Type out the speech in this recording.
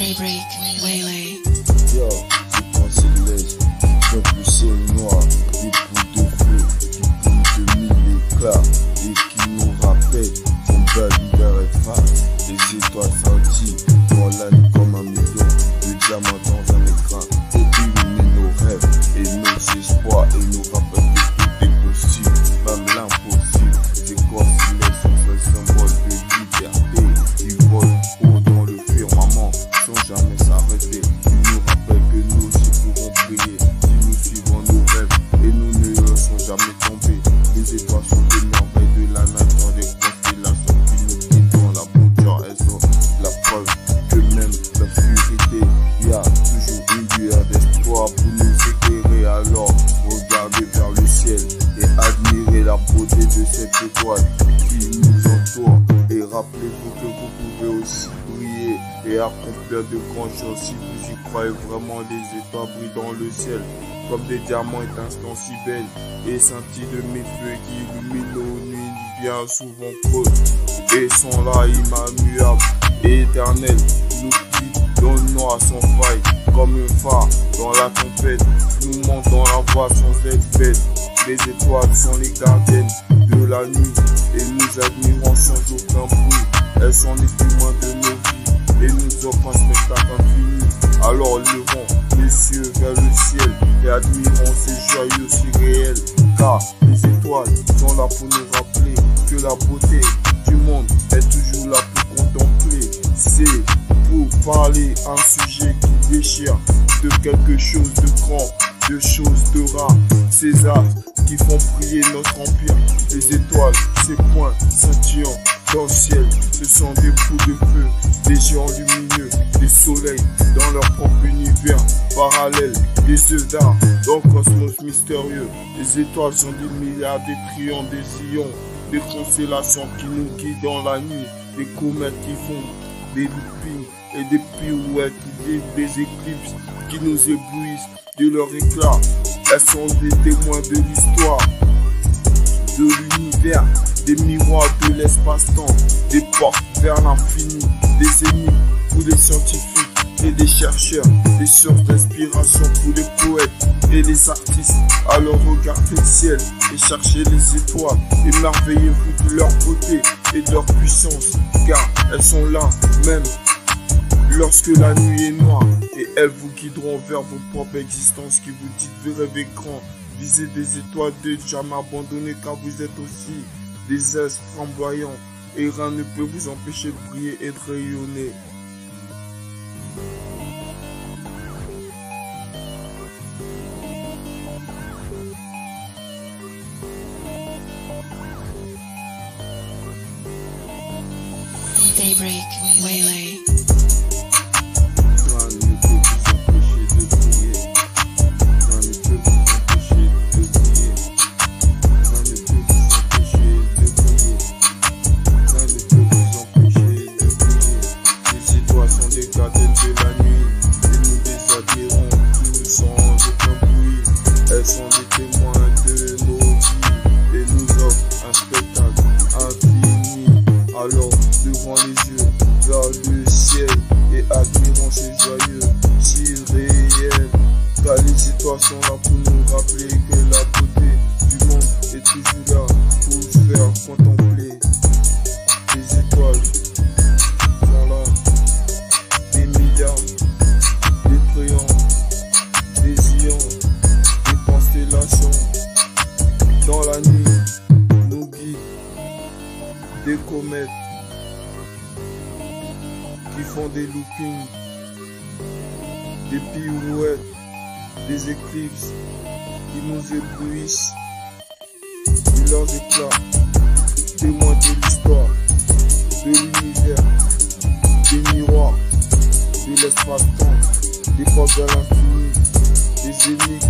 Daybreak, Waylay. Yo, c'est quand céleste, contre le ciel noir, des poules de feu qui brillent de mille éclats et qui nous rappellent combien l'hiver est face. Les étoiles senties dans la nuit comme un million de diamants dans un écran et illuminent nos rêves et nos espoirs et nous rappellent que tout est possible, même l'impossible. C'est quoi céleste, c'est le symbole de liberté qui vole haut dans le firmament sans jamais s'arrêter. Il nous rappelle que nous aussi pourrons briller si nous suivons nos rêves et nous ne laissons jamais tomber. Les étoiles sont des merveilles de la nature, des constellations qui nous guident dans la bonheur. Elles sont la preuve que même l'obscurité, il y a toujours une lueur d'espoir pour nous éclairer. Alors regardez vers le ciel et admirez la beauté de cette étoile qui nous entoure. Et rappelez-vous que vous pouvez aussi briller et accomplir de grandes choses si vous y croyez vraiment. Les étoiles brillent dans le ciel comme des diamants étincelants si belles et scintillent de mes feux qui illuminent nos nuits bien souvent creuses et sont là immuables et éternels, nous guident dans le noir sans faille comme un phare dans la tempête, nous montent dans la voie sans être bêtes. Les étoiles sont les gardiennes de la nuit et nous admirons sans aucun bruit. Elles sont les témoins de nos vies et nous offrent un spectacle infini. Alors levons les cieux vers le ciel et admirons ces joyeux si réels, car les étoiles sont là pour nous rappeler que la beauté du monde est toujours là pour contempler. C'est pour parler un sujet qui déchire de quelque chose de grand, de choses de rare, ces astres qui font briller notre empire. Les étoiles, ces points scintillants dans le ciel, ce sont des poules de feu, des géants lumineux, des soleils dans leur propre univers parallèle, des œufs d'art dans le cosmos mystérieux. Les étoiles sont des milliards d'étrions, des ions, des constellations qui nous guident dans la nuit, des comètes qui font des loopings et des pirouettes qui vivent des éclipses qui nous éblouissent de leur éclat. Elles sont des témoins de l'histoire, de l'univers, des miroirs de l'espace-temps, des portes vers l'infini, des énigmes pour les scientifiques et des chercheurs, des sources d'inspiration pour les poètes et les artistes. Alors regardez le ciel et cherchez les étoiles, émerveillez-vous de leur beauté et de leur puissance, car elles sont là même lorsque la nuit est noire, et elles vous guideront vers vos propres existences qui vous dites de rêver grand. Visez des étoiles de jamais abandonnées, car vous êtes aussi des êtres flamboyants et rien ne peut vous empêcher de briller et de rayonner. Daybreak, Waylay. Elles sont des témoins de nos vies et nous offrent un spectacle infini. Alors levons les yeux vers le ciel et admirons ces joyeux si réels, car les étoiles sont là pour nous rappeler que la beauté du monde est toujours là pour nous faire contempler. Les étoiles sont là, des milliards d'étoiles, des ions, dans la nuit, nous guident des comètes qui font des loopings, des pirouettes, des éclipses qui nous éblouissent de leurs éclats, témoins de l'histoire, de l'univers, des miroirs, de l'espace-temps, des portes à l'infini, des énigmes